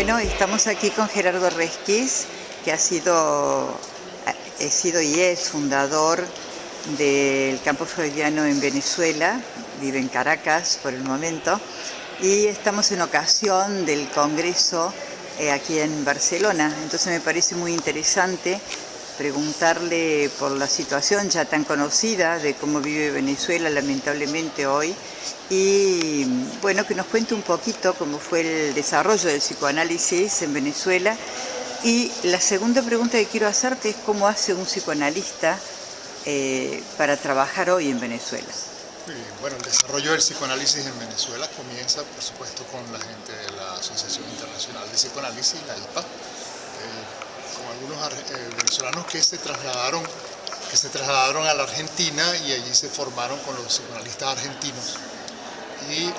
Bueno, estamos aquí con Gerardo Resquís, que he sido y es fundador del Campo Freudiano en Venezuela, vive en Caracas por el momento, y estamos en ocasión del Congreso aquí en Barcelona. Entonces me parece muy interesante preguntarle por la situación ya tan conocida de cómo vive Venezuela lamentablemente hoy, y bueno, que nos cuente un poquito cómo fue el desarrollo del psicoanálisis en Venezuela. Y la segunda pregunta que quiero hacerte es cómo hace un psicoanalista para trabajar hoy en Venezuela. Muy bien. Bueno, el desarrollo del psicoanálisis en Venezuela comienza, por supuesto, con la gente de la Asociación Internacional de Psicoanálisis, la IPA, con algunos venezolanos que se trasladaron a la Argentina y allí se formaron con los psicoanalistas argentinos. Y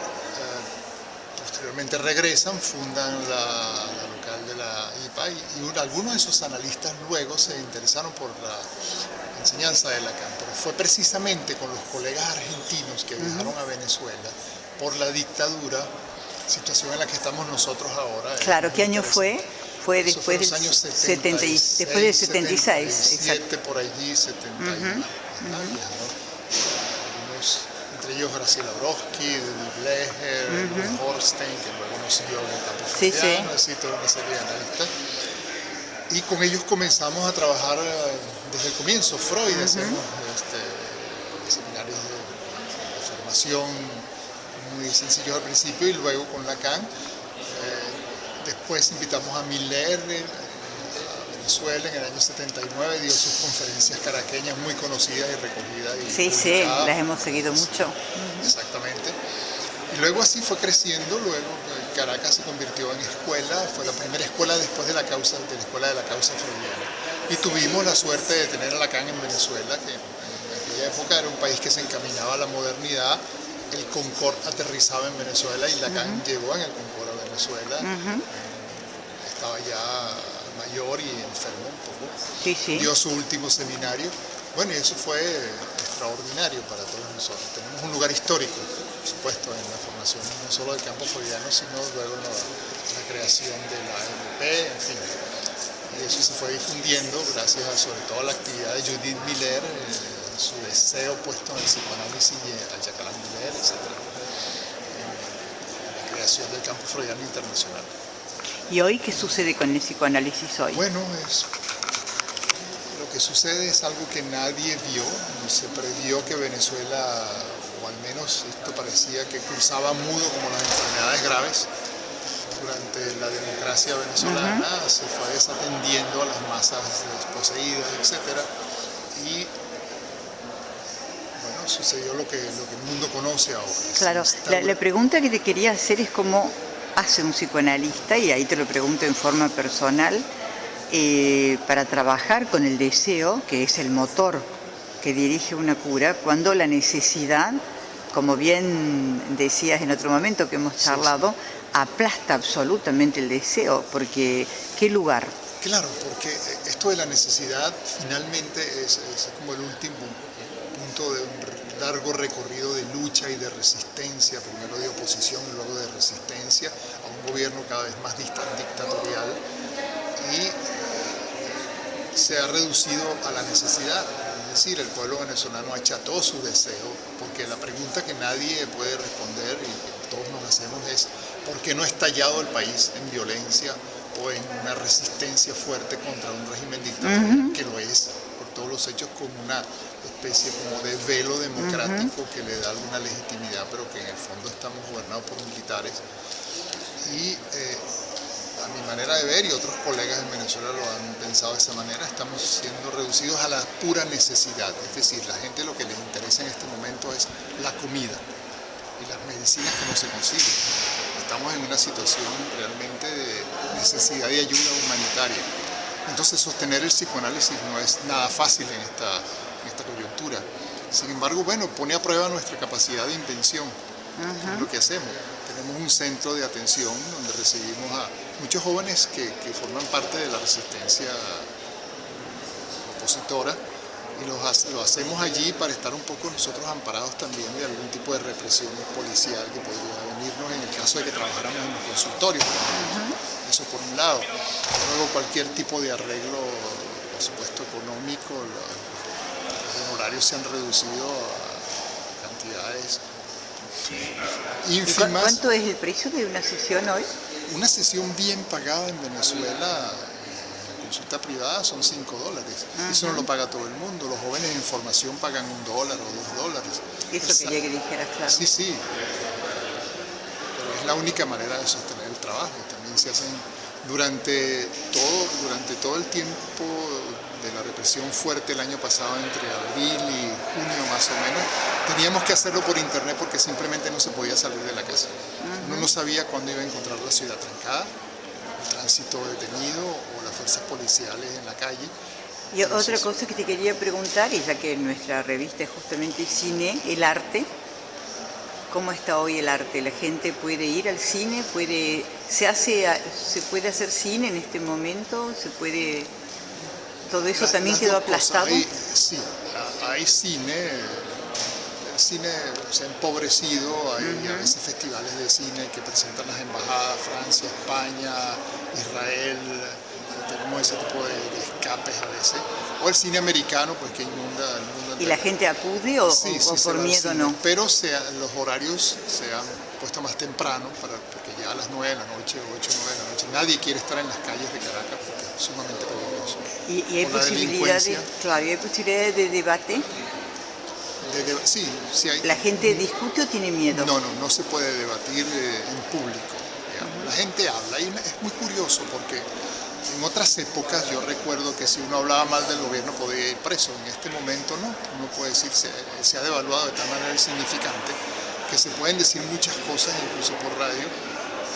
posteriormente regresan, fundan la local de la IPA y algunos de esos analistas luego se interesaron por la enseñanza de Lacan, pero fue precisamente con los colegas argentinos que viajaron a Venezuela por la dictadura, situación en la que estamos nosotros ahora. Claro, ¿qué año fue? Fue después de los años 70, después del 76. 77, por allí, 71. Entre ellos Graciela Brodsky, David Blecher, Horstein, que luego nos siguió en el Campo Freudiano, así toda una serie de analistas. Y con ellos comenzamos a trabajar desde el comienzo. Freud, hacemos seminarios de formación muy sencillos al principio y luego con Lacan. Después invitamos a Miller a Venezuela en el año 79, dio sus conferencias caraqueñas muy conocidas y recogidas. Sí, las hemos seguido mucho. Exactamente. Y luego así fue creciendo, luego Caracas se convirtió en escuela, fue la primera escuela después de la escuela de la causa freudiana. Y tuvimos la suerte de tener a Lacan en Venezuela, que en aquella época era un país que se encaminaba a la modernidad. El Concorde aterrizaba en Venezuela y Lacan llegó en el Concorde a Venezuela. Estaba ya mayor y enfermo un poco. Dio su último seminario. Bueno, y eso fue extraordinario para todos nosotros. Tenemos un lugar histórico, por supuesto, en la formación no solo del campo freudiano, sino luego en la creación de la AMP, en fin. Y eso se fue difundiendo gracias sobre todo a la actividad de Judith Miller, su deseo puesto en el psicoanálisis y al Jacqueline Miller, etc. La creación del campo freudiano internacional. ¿Y hoy qué sucede con el psicoanálisis hoy? Bueno, lo que sucede es algo que nadie vio. Se previó que Venezuela, o al menos esto parecía que cruzaba mudo como las enfermedades graves. Durante la democracia venezolana se fue desatendiendo a las masas desposeídas, etc. Y bueno, sucedió lo que el mundo conoce ahora. Claro, la pregunta que te quería hacer es cómo hace un psicoanalista, y ahí te lo pregunto en forma personal, para trabajar con el deseo, que es el motor que dirige una cura, cuando la necesidad, como bien decías en otro momento que hemos charlado, aplasta absolutamente el deseo, porque ¿qué lugar? Claro, porque esto de la necesidad finalmente es como el último punto de un largo recorrido de lucha y de resistencia, primero de oposición y luego de resistencia a un gobierno cada vez más dictatorial, y se ha reducido a la necesidad. Es decir, el pueblo venezolano acható su deseo, porque la pregunta que nadie puede responder y que todos nos hacemos es ¿por qué no ha estallado el país en violencia o en una resistencia fuerte contra un régimen dictatorial, que lo es, por todos los hechos, como una especie como de velo democrático que le da alguna legitimidad, pero que en el fondo estamos gobernados por militares? Y a mi manera de ver, y otros colegas en Venezuela lo han pensado de esa manera, estamos siendo reducidos a la pura necesidad. Es decir, la gente lo que les interesa en este momento es la comida y las medicinas que no se consiguen. Estamos en una situación realmente de necesidad y ayuda humanitaria. Entonces sostener el psicoanálisis no es nada fácil en esta coyuntura. Sin embargo, bueno, pone a prueba nuestra capacidad de invención. Es lo que hacemos. Tenemos un centro de atención donde recibimos a muchos jóvenes que forman parte de la resistencia opositora, y lo hacemos allí para estar un poco nosotros amparados también de algún tipo de represión policial que podría venirnos en el caso de que trabajáramos en los consultorios. Eso por un lado. Luego cualquier tipo de arreglo, por supuesto económico, los honorarios se han reducido a cantidades ínfimas. ¿Cuánto es el precio de una sesión hoy? Una sesión bien pagada en Venezuela, consulta privada, son $5. Eso no lo paga todo el mundo. Los jóvenes en formación pagan $1 o $2. Eso quería que dijeras, claro. Sí, sí. Pero es la única manera de sostener el trabajo. También se hacen durante todo el tiempo de la represión fuerte el año pasado, entre abril y junio más o menos, teníamos que hacerlo por internet porque simplemente no se podía salir de la casa. Uno no sabía cuándo iba a encontrar la ciudad trancada, el tránsito detenido o las fuerzas policiales en la calle. Y otra cosa que te quería preguntar, y ya que nuestra revista es justamente cine, el arte, ¿cómo está hoy el arte? ¿La gente puede ir al cine? ¿Se puede hacer cine en este momento? ¿Todo eso también quedó aplastado? Sí, hay cine. El cine se ha empobrecido, hay a veces festivales de cine que presentan las embajadas, Francia, España, Israel, tenemos ese tipo de escapes a veces. O el cine americano, pues que inunda el mundo entero. ¿Y la gente acude o por miedo no? Pero los horarios se han puesto más temprano, porque ya a las 9 de la noche, 8, 9 de la noche, nadie quiere estar en las calles de Caracas porque es sumamente peligroso. ¿Y hay posibilidades de debate? Sí hay. ¿La gente discute o tiene miedo? No se puede debatir en público. La gente habla y es muy curioso porque en otras épocas yo recuerdo que si uno hablaba mal del gobierno podía ir preso. En este momento no. Uno puede decir, se ha devaluado de tal manera el significante que se pueden decir muchas cosas, incluso por radio,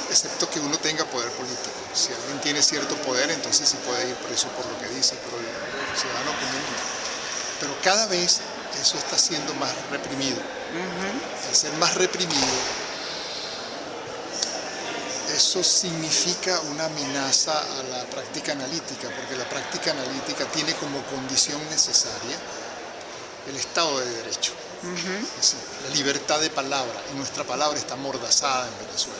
excepto que uno tenga poder político. Si alguien tiene cierto poder, entonces sí puede ir preso por lo que dice, pero el ciudadano común no. Pero cada vez eso está siendo más reprimido. Al ser más reprimido, eso significa una amenaza a la práctica analítica, porque la práctica analítica tiene como condición necesaria el Estado de Derecho, es decir, la libertad de palabra, y nuestra palabra está amordazada en Venezuela,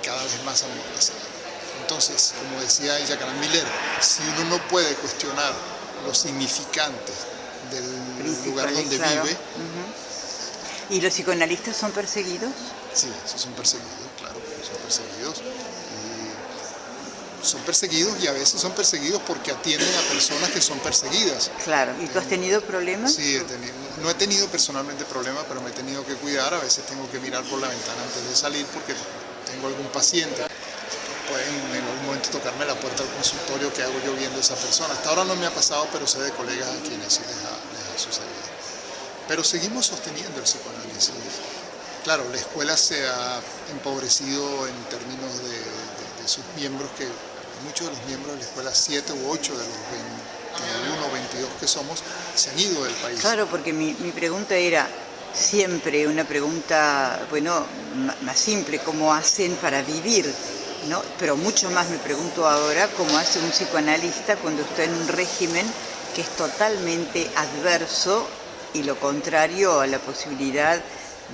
cada vez más amordazada. Entonces, como decía Jacqueline Miller, si uno no puede cuestionar los significantes del lugar donde vive. ¿Y los psicoanalistas son perseguidos? Sí, son perseguidos, claro, son perseguidos. Son perseguidos y a veces son perseguidos porque atienden a personas que son perseguidas. Claro, ¿y tú has tenido problemas? Sí, no he tenido personalmente problemas, pero me he tenido que cuidar. A veces tengo que mirar por la ventana antes de salir porque tengo algún paciente. Pueden en algún momento tocarme la puerta del consultorio que hago yo viendo a esa persona. Hasta ahora no me ha pasado, pero sé de colegas a quienes sí les ha sucedido. Pero seguimos sosteniendo el psicoanálisis. Claro, la escuela se ha empobrecido en términos de sus miembros, que muchos de los miembros de la escuela, 7 u 8 de los 21 o 22 que somos, se han ido del país. Claro, porque mi pregunta era siempre una pregunta, bueno, más simple, ¿cómo hacen para vivir? ¿No? Pero mucho más me pregunto ahora cómo hace un psicoanalista cuando está en un régimen que es totalmente adverso y lo contrario a la posibilidad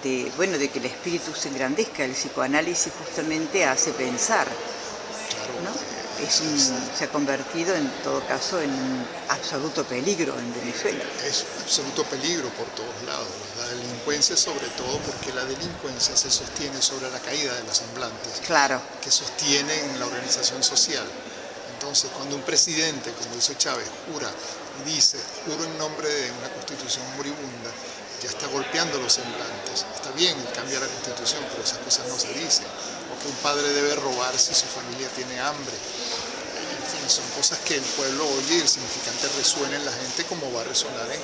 de que el espíritu se engrandezca. El psicoanálisis justamente hace pensar, ¿no? Se ha convertido en todo caso en un absoluto peligro en Venezuela. Es absoluto peligro por todos lados. La delincuencia sobre todo, porque la delincuencia se sostiene sobre la caída de los semblantes, claro, que sostienen la organización social. Entonces, cuando un presidente, como hizo Chávez, jura y dice, juro en nombre de una constitución moribunda, ya está golpeando los semblantes. Está bien cambiar la constitución, pero esas cosas no se dicen. O que un padre debe robar si su familia tiene hambre. En fin, son cosas que el pueblo oye y el significante resuena en la gente como va a resonar en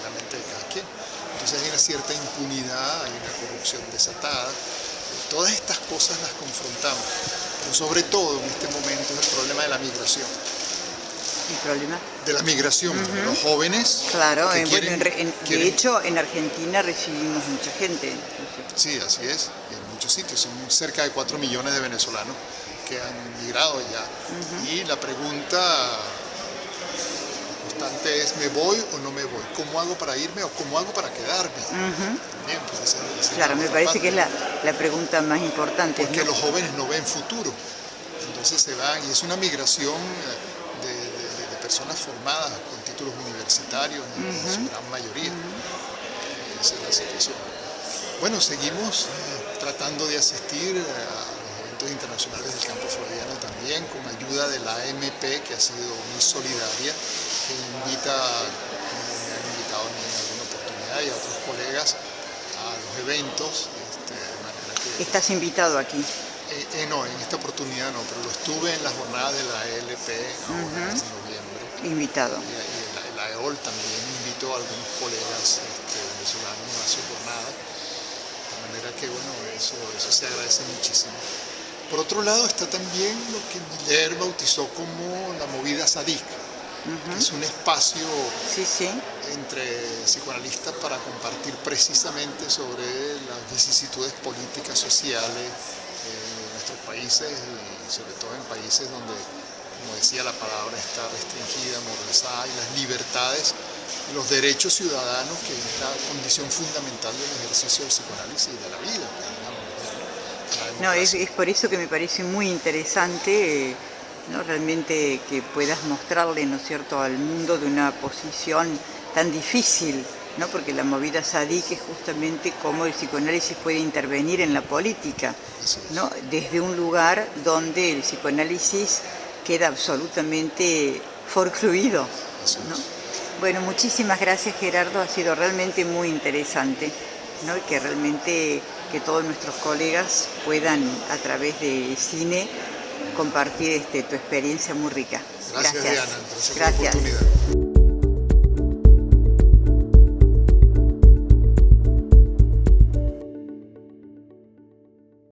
la mente de cada quien. Entonces hay una cierta impunidad, hay una corrupción desatada. Todas estas cosas las confrontamos. Pero sobre todo en este momento es el problema de la migración. ¿El problema? De la migración, de los jóvenes. Claro, quieren, de hecho en Argentina recibimos mucha gente. Sí, así es, en muchos sitios. Son cerca de 4 millones de venezolanos que han migrado ya. Y la pregunta constante es, ¿me voy o no me voy? ¿Cómo hago para irme o cómo hago para quedarme? También, pues, claro, me parece que es la pregunta más importante. Porque los jóvenes no ven futuro. Entonces se van, y es una migración de personas formadas con títulos universitarios, en su gran mayoría. Esa es la situación. Bueno, seguimos tratando de asistir a los eventos internacionales del campo freudiano también, con ayuda de la AMP, que ha sido muy solidaria, que invita, como me han invitado a mí en alguna oportunidad, y a otros colegas a los eventos. De manera que, ¿Estás invitado aquí? no, en esta oportunidad no, pero lo estuve en las jornadas de la ELP ahora en noviembre. Invitado. Y la EOL también invitó a algunos colegas venezolanos a su jornada. De manera que, bueno, eso se agradece muchísimo. Por otro lado está también lo que Miller bautizó como la movida Sadik, que es un espacio entre psicoanalistas para compartir precisamente sobre las vicisitudes políticas, sociales de nuestros países, y sobre todo en países donde, como decía la palabra, está restringida, amordazada, y las libertades, los derechos ciudadanos, que es la condición fundamental del ejercicio del psicoanálisis y de la vida, digamos, No, es por eso que me parece muy interesante, ¿no? Realmente que puedas mostrarle, ¿no es cierto?, al mundo de una posición tan difícil, ¿no? Porque la movida Sadik es justamente cómo el psicoanálisis puede intervenir en la política, ¿no? Desde un lugar donde el psicoanálisis queda absolutamente forcluido, ¿no? Bueno, muchísimas gracias, Gerardo, ha sido realmente muy interesante, ¿no? Y que realmente que todos nuestros colegas puedan a través de cine compartir tu experiencia muy rica. Gracias, Diana. Gracias por la Gracias. oportunidad.